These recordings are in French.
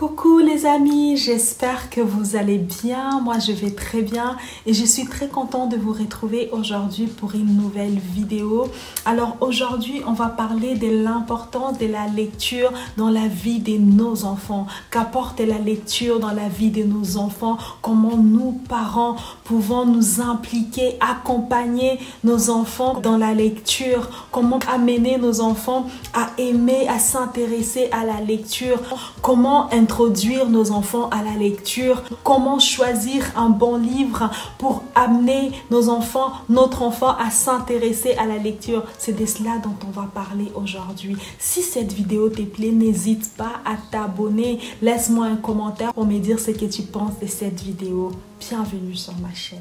Coucou les amis, j'espère que vous allez bien. Moi je vais très bien et je suis très contente de vous retrouver aujourd'hui pour une nouvelle vidéo. Alors aujourd'hui on va parler de l'importance de la lecture dans la vie de nos enfants. Qu'apporte la lecture dans la vie de nos enfants? Comment nous parents pouvons nous impliquer, accompagner nos enfants dans la lecture? Comment amener nos enfants à aimer, à s'intéresser à la lecture? Comment introduire nos enfants à la lecture? Comment choisir un bon livre pour amener notre enfant à s'intéresser à la lecture? C'est de cela dont on va parler aujourd'hui. Si cette vidéo te plaît, n'hésite pas à t'abonner. Laisse-moi un commentaire pour me dire ce que tu penses de cette vidéo. Bienvenue sur ma chaîne.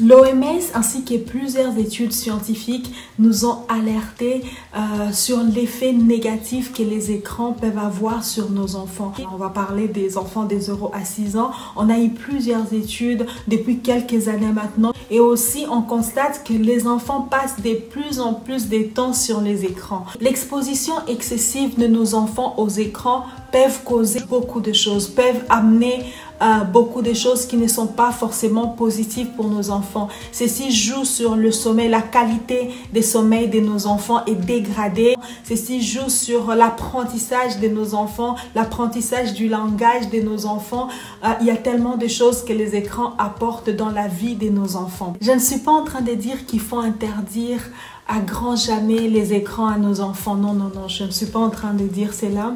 L'OMS ainsi que plusieurs études scientifiques nous ont alertés sur l'effet négatif que les écrans peuvent avoir sur nos enfants. On va parler des enfants de 0 à 6 ans. On a eu plusieurs études depuis quelques années maintenant. Et aussi, on constate que les enfants passent de plus en plus de temps sur les écrans. L'exposition excessive de nos enfants aux écrans peuvent causer beaucoup de choses, peuvent amener beaucoup de choses qui ne sont pas forcément positives pour nos enfants. Ceci joue sur le sommeil, la qualité des sommeils de nos enfants est dégradée. Ceci joue sur l'apprentissage de nos enfants, l'apprentissage du langage de nos enfants. Il y a tellement de choses que les écrans apportent dans la vie de nos enfants. Je ne suis pas en train de dire qu'il faut interdire à grand jamais les écrans à nos enfants. Non, non, non, je ne suis pas en train de dire cela.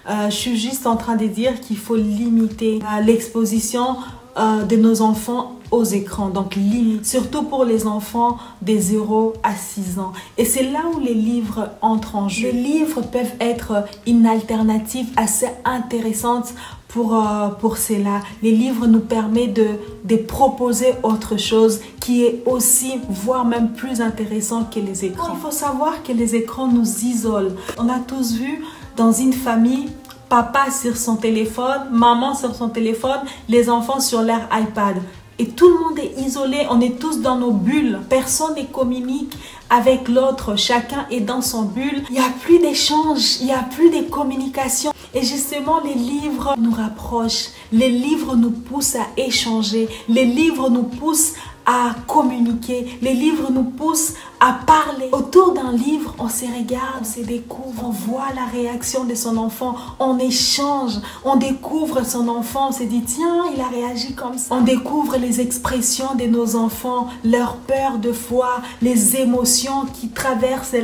Je suis juste en train de dire qu'il faut limiter l'exposition de nos enfants aux écrans. Donc, limite, surtout pour les enfants de 0 à 6 ans. Et c'est là où les livres entrent en jeu. Les livres peuvent être une alternative assez intéressante pour cela. Les livres nous permettent de proposer autre chose qui est aussi, voire même plus intéressant que les écrans. Il faut savoir que les écrans nous isolent. On a tous vu dans une famille, papa sur son téléphone, maman sur son téléphone, les enfants sur leur iPad. Et tout le monde est isolé, on est tous dans nos bulles. Personne ne communique avec l'autre, chacun est dans son bulle. Il n'y a plus d'échange, il n'y a plus de communication. Et justement, les livres nous rapprochent, les livres nous poussent à échanger, les livres nous poussent à communiquer, les livres nous poussent à parler. Autour d'un livre, on se regarde, on se découvre, on voit la réaction de son enfant, on échange, on découvre son enfant, on se dit tiens, il a réagi comme ça. On découvre les expressions de nos enfants, leur peur de foi, les émotions qui traversent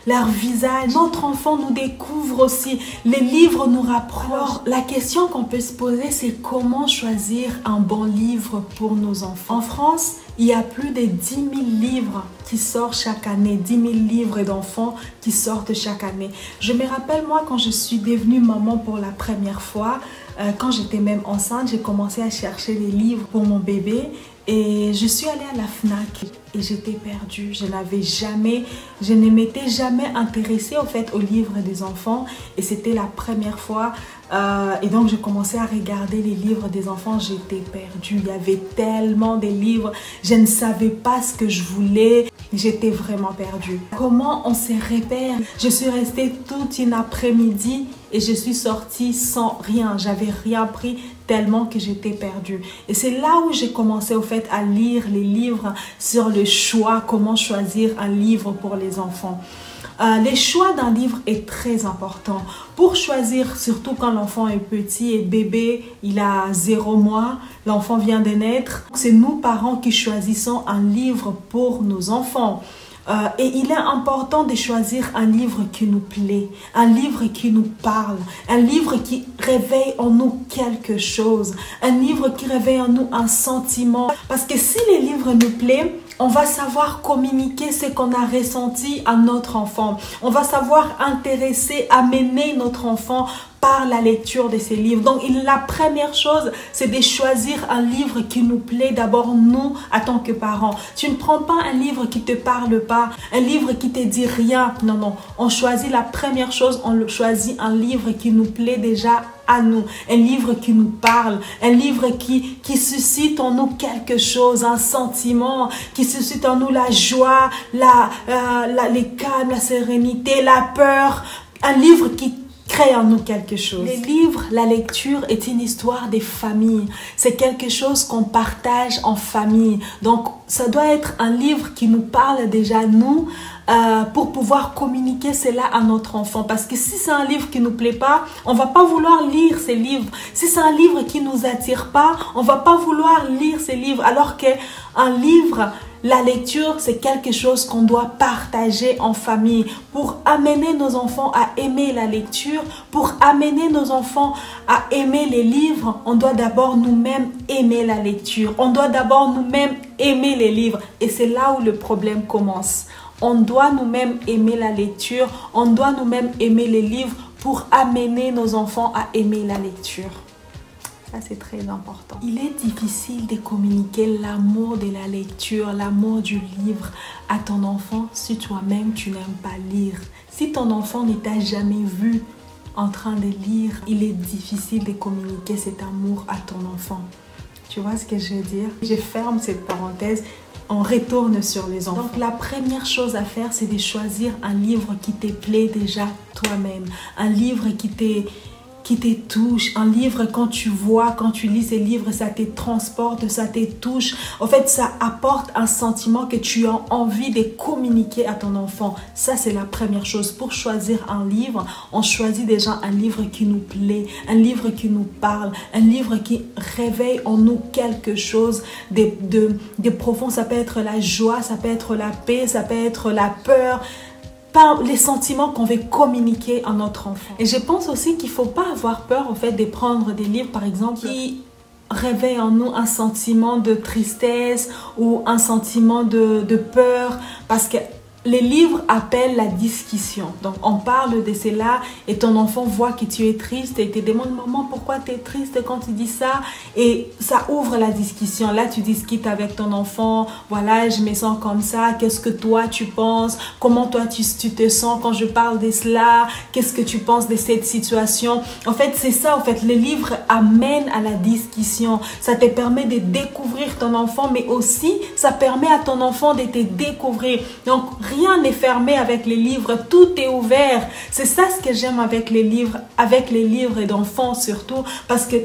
leur visage. Notre enfant nous découvre aussi, les livres nous rapprochent. Alors, la question qu'on peut se poser, c'est comment choisir un bon livre pour nos enfants. En France, il y a plus de 10 000 livres qui sortent chaque année, 10 000 livres d'enfants qui sortent chaque année. Je me rappelle, moi, quand je suis devenue maman pour la première fois, quand j'étais même enceinte, j'ai commencé à chercher des livres pour mon bébé et je suis allée à la FNAC et j'étais perdue. Je ne m'étais jamais intéressée au fait aux livres des enfants et c'était la première fois. Et donc, je commençais à regarder les livres des enfants. J'étais perdue. Il y avait tellement de livres. Je ne savais pas ce que je voulais. J'étais vraiment perdue. Comment on se repère? Je suis restée toute une après-midi et je suis sortie sans rien. J'avais rien pris tellement que j'étais perdue. Et c'est là où j'ai commencé au fait à lire les livres sur le choix, comment choisir un livre pour les enfants. Le choix d'un livre est très important. Pour choisir, surtout quand l'enfant est petit et bébé, il a 0 mois, l'enfant vient de naître. C'est nous, parents, qui choisissons un livre pour nos enfants. Et il est important de choisir un livre qui nous plaît, un livre qui nous parle, un livre qui réveille en nous quelque chose, un livre qui réveille en nous un sentiment. Parce que si les livres nous plaisent, on va savoir communiquer ce qu'on a ressenti à notre enfant. On va savoir intéresser, amener notre enfant par la lecture de ces livres. Donc, la première chose, c'est de choisir un livre qui nous plaît d'abord, nous, en tant que parents. Tu ne prends pas un livre qui te parle pas, un livre qui te dit rien. Non, non. On choisit la première chose, on choisit un livre qui nous plaît déjà à nous, un livre qui nous parle, un livre qui suscite en nous quelque chose, un sentiment, qui suscite en nous la joie, les calmes, la sérénité, la peur, un livre qui crée en nous quelque chose. Les livres, la lecture est une histoire des familles. C'est quelque chose qu'on partage en famille. Donc, ça doit être un livre qui nous parle déjà, nous, pour pouvoir communiquer cela à notre enfant. Parce que si c'est un livre qui nous plaît pas, on va pas vouloir lire ces livres. Si c'est un livre qui nous attire pas, on va pas vouloir lire ces livres. Alors qu'un livre, la lecture, c'est quelque chose qu'on doit partager en famille pour amener nos enfants à aimer la lecture, pour amener nos enfants à aimer les livres. On doit d'abord nous-mêmes aimer la lecture. On doit d'abord nous-mêmes aimer les livres. Et c'est là où le problème commence. On doit nous-mêmes aimer la lecture. On doit nous-mêmes aimer les livres pour amener nos enfants à aimer la lecture. Ça, c'est très important. Il est difficile de communiquer l'amour de la lecture, l'amour du livre à ton enfant si toi-même tu n'aimes pas lire. Si ton enfant ne t'a jamais vu en train de lire, il est difficile de communiquer cet amour à ton enfant. Tu vois ce que je veux dire? Je ferme cette parenthèse. On retourne sur les enfants. Donc la première chose à faire, c'est de choisir un livre qui te plaît déjà toi-même. Un livre qui te touche, un livre quand tu vois, quand tu lis ces livres, ça te transporte, ça te touche. En fait, ça apporte un sentiment que tu as envie de communiquer à ton enfant. Ça, c'est la première chose. Pour choisir un livre, on choisit déjà un livre qui nous plaît, un livre qui nous parle, un livre qui réveille en nous quelque chose de profond. Ça peut être la joie, ça peut être la paix, ça peut être la peur, par les sentiments qu'on veut communiquer à notre enfant. Et je pense aussi qu'il ne faut pas avoir peur en fait de prendre des livres par exemple qui réveillent en nous un sentiment de tristesse ou un sentiment de peur, parce que les livres appellent la discussion. Donc, on parle de cela et ton enfant voit que tu es triste et te demande « Maman, pourquoi tu es triste quand tu dis ça ?» Et ça ouvre la discussion. Là, tu discutes avec ton enfant. « Voilà, je me sens comme ça. Qu'est-ce que toi, tu penses? Comment toi, tu te sens quand je parle de cela? Qu'est-ce que tu penses de cette situation? » En fait, c'est ça. En fait, les livres amènent à la discussion. Ça te permet de découvrir ton enfant, mais aussi, ça permet à ton enfant de te découvrir. Donc, rien n'est fermé avec les livres, tout est ouvert. C'est ça ce que j'aime avec les livres d'enfants surtout, parce que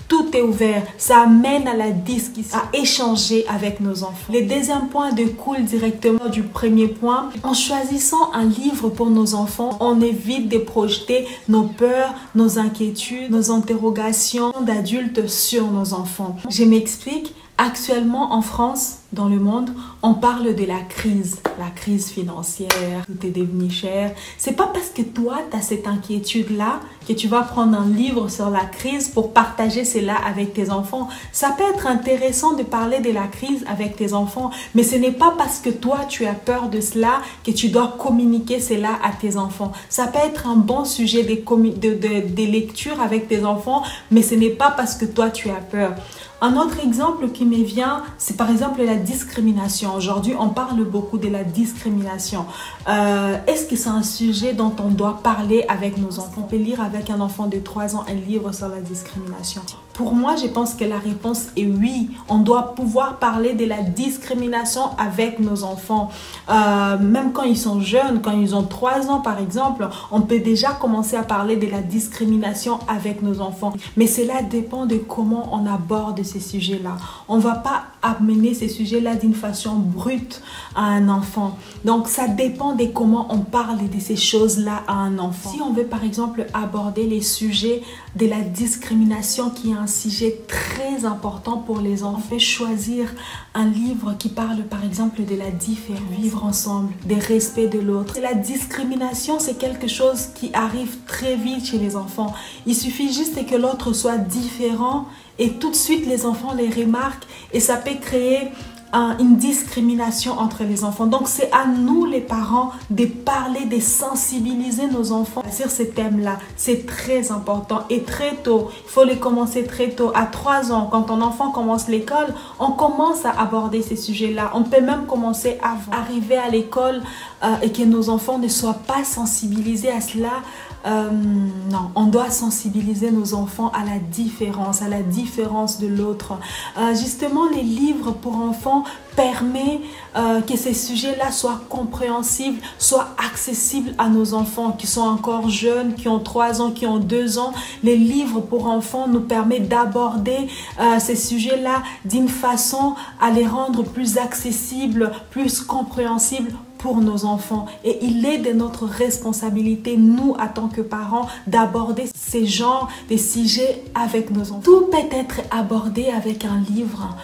tout est ouvert. Ça amène à la discussion, à échanger avec nos enfants. Le deuxième point découle directement du premier point. En choisissant un livre pour nos enfants, on évite de projeter nos peurs, nos inquiétudes, nos interrogations d'adultes sur nos enfants. Je m'explique. Actuellement, en France, dans le monde, on parle de la crise financière, tout est devenu cher. C'est pas parce que toi, tu as cette inquiétude-là que tu vas prendre un livre sur la crise pour partager cela avec tes enfants. Ça peut être intéressant de parler de la crise avec tes enfants, mais ce n'est pas parce que toi, tu as peur de cela que tu dois communiquer cela à tes enfants. Ça peut être un bon sujet de lecture avec tes enfants, mais ce n'est pas parce que toi, tu as peur. Un autre exemple qui me vient, c'est par exemple la discrimination. Aujourd'hui, on parle beaucoup de la discrimination. Est-ce que c'est un sujet dont on doit parler avec nos enfants? On peut lire avec un enfant de 3 ans un livre sur la discrimination. Pour moi, je pense que la réponse est oui. On doit pouvoir parler de la discrimination avec nos enfants. Même quand ils sont jeunes, quand ils ont 3 ans par exemple, on peut déjà commencer à parler de la discrimination avec nos enfants. Mais cela dépend de comment on aborde ces sujets-là. On ne va pas amener ces sujets-là d'une façon brute à un enfant. Donc, ça dépend de comment on parle de ces choses-là à un enfant. Si on veut par exemple aborder les sujets de la discrimination, qui est un sujet très important pour les enfants, on fait choisir un livre qui parle par exemple de la différence, vivre ensemble, des respects de l'autre. La discrimination, c'est quelque chose qui arrive très vite chez les enfants. Il suffit juste que l'autre soit différent et tout de suite les enfants les remarquent et ça peut créer une discrimination entre les enfants. Donc c'est à nous les parents de parler, de sensibiliser nos enfants sur ces thèmes-là. C'est très important et très tôt. Il faut les commencer très tôt. À 3 ans, quand ton enfant commence l'école, on commence à aborder ces sujets-là. On peut même commencer avant. Arriver à l'école et que nos enfants ne soient pas sensibilisés à cela, Non, on doit sensibiliser nos enfants à la différence de l'autre. Justement, les livres pour enfants permettent que ces sujets-là soient compréhensibles, soient accessibles à nos enfants qui sont encore jeunes, qui ont 3 ans, qui ont 2 ans. Les livres pour enfants nous permettent d'aborder ces sujets-là d'une façon à les rendre plus accessibles, plus compréhensibles pour nos enfants. Et il est de notre responsabilité, nous, en tant que parents, d'aborder ces genres de sujets avec nos enfants. Tout peut être abordé avec un livre.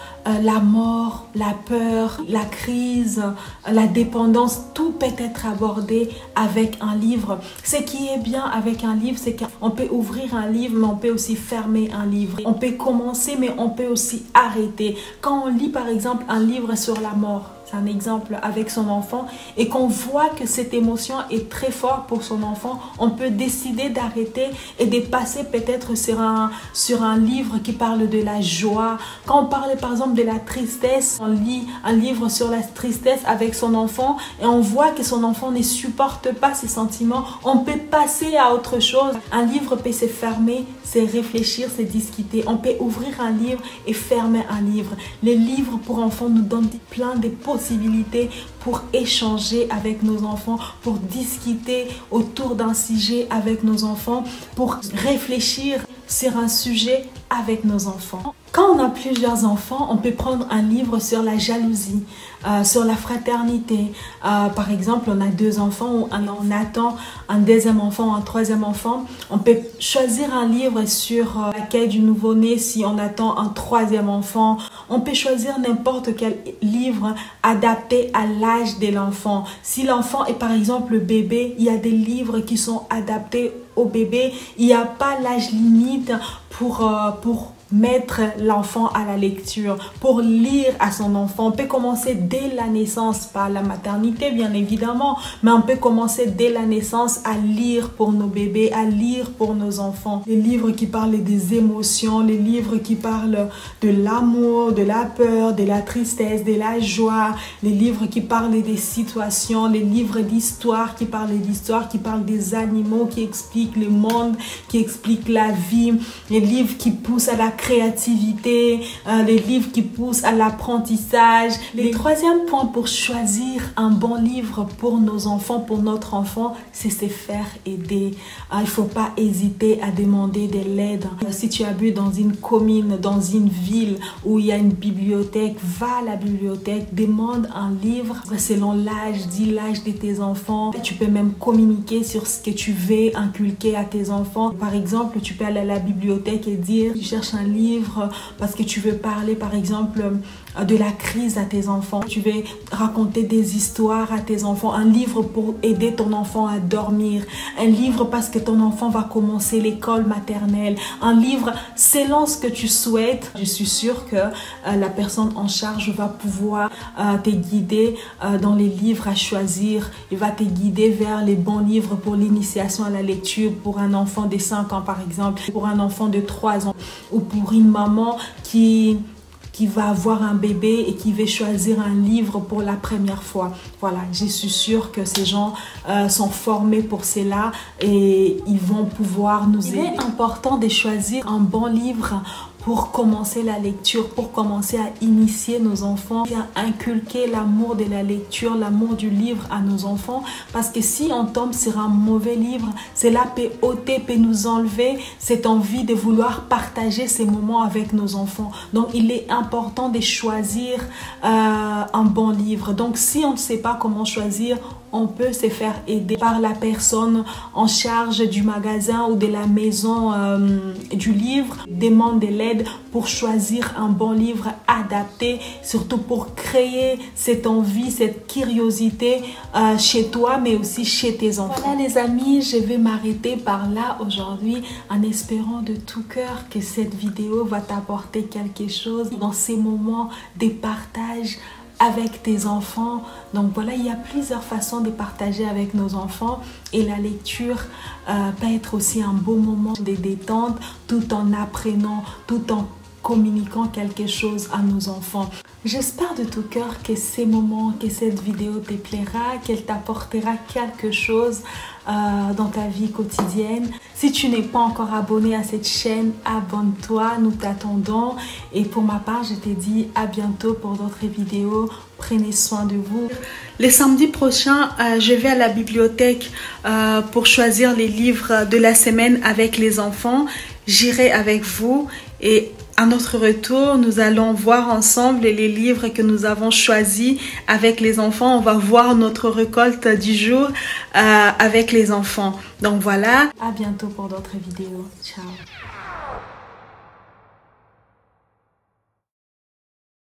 La mort, la peur, la crise, la dépendance, tout peut être abordé avec un livre. Ce qui est bien avec un livre, c'est qu'on peut ouvrir un livre, mais on peut aussi fermer un livre. On peut commencer, mais on peut aussi arrêter. Quand on lit, par exemple, un livre sur la mort, c'est un exemple avec son enfant, et qu'on voit que cette émotion est très forte pour son enfant, on peut décider d'arrêter et de passer peut-être sur un livre qui parle de la joie. Quand on parle par exemple de la tristesse, on lit un livre sur la tristesse avec son enfant et on voit que son enfant ne supporte pas ses sentiments, on peut passer à autre chose. Un livre peut se fermer, c'est réfléchir, c'est discuter. On peut ouvrir un livre et fermer un livre. Les livres pour enfants nous donnent plein de possibilités pour échanger avec nos enfants, pour discuter autour d'un sujet avec nos enfants, pour réfléchir sur un sujet avec nos enfants. Quand on a plusieurs enfants, on peut prendre un livre sur la jalousie, sur la fraternité. Par exemple, on a 2 enfants ou on attend un 2e enfant, un 3e enfant. On peut choisir un livre sur l'accueil du nouveau-né si on attend un 3e enfant. On peut choisir n'importe quel livre adapté à l'âge de l'enfant. Si l'enfant est par exemple bébé, il y a des livres qui sont adaptés au bébé. Il n'y a pas l'âge limite pour mettre l'enfant à la lecture, pour lire à son enfant. On peut commencer dès la naissance, pas la maternité bien évidemment, mais on peut commencer dès la naissance à lire pour nos bébés, à lire pour nos enfants. Les livres qui parlent des émotions, les livres qui parlent de l'amour, de la peur, de la tristesse, de la joie, les livres qui parlent des situations, les livres d'histoire qui parlent d'histoire, qui parlent des animaux, qui expliquent le monde, qui expliquent la vie, les livres qui poussent à la créativité, les livres qui poussent à l'apprentissage. Le 3e point pour choisir un bon livre pour nos enfants, pour notre enfant, c'est se faire aider. Il ne faut pas hésiter à demander de l'aide. Si tu habites dans une commune, dans une ville où il y a une bibliothèque, va à la bibliothèque, demande un livre selon l'âge, dis l'âge de tes enfants. Tu peux même communiquer sur ce que tu veux inculquer à tes enfants. Par exemple, tu peux aller à la bibliothèque et dire, tu cherches un livre parce que tu veux parler par exemple de la crise à tes enfants, tu veux raconter des histoires à tes enfants, un livre pour aider ton enfant à dormir, un livre parce que ton enfant va commencer l'école maternelle, un livre selon ce que tu souhaites. Je suis sûre que la personne en charge va pouvoir te guider dans les livres à choisir. Il va te guider vers les bons livres pour l'initiation à la lecture pour un enfant de 5 ans par exemple, pour un enfant de 3 ans ou pour une maman qui va avoir un bébé et qui veut choisir un livre pour la première fois. Voilà, je suis sûre que ces gens sont formés pour cela et ils vont pouvoir nous aider. Il est important de choisir un bon livre pour commencer la lecture, pour commencer à initier nos enfants, à inculquer l'amour de la lecture, l'amour du livre à nos enfants. Parce que si on tombe sur un mauvais livre, cela peut ôter, peut nous enlever cette envie de vouloir partager ces moments avec nos enfants. Donc, il est important de choisir un bon livre. Donc, si on ne sait pas comment choisir, on peut se faire aider par la personne en charge du magasin ou de la maison du livre. Demande de l'aide pour choisir un bon livre adapté, surtout pour créer cette envie, cette curiosité chez toi, mais aussi chez tes enfants. Voilà les amis, je vais m'arrêter par là aujourd'hui en espérant de tout cœur que cette vidéo va t'apporter quelque chose dans ces moments de partage avec tes enfants. Donc voilà, il y a plusieurs façons de partager avec nos enfants et la lecture peut être aussi un beau moment de détente tout en apprenant, tout en communiquant quelque chose à nos enfants. J'espère de tout cœur que ces moments, que cette vidéo te plaira, qu'elle t'apportera quelque chose dans ta vie quotidienne. Si tu n'es pas encore abonné à cette chaîne, abonne-toi, nous t'attendons. Et pour ma part, je te dis à bientôt pour d'autres vidéos. Prenez soin de vous. Les samedis prochains, je vais à la bibliothèque pour choisir les livres de la semaine avec les enfants. J'irai avec vous et à notre retour, nous allons voir ensemble les livres que nous avons choisis avec les enfants. On va voir notre récolte du jour avec les enfants. Donc voilà. À bientôt pour d'autres vidéos. Ciao.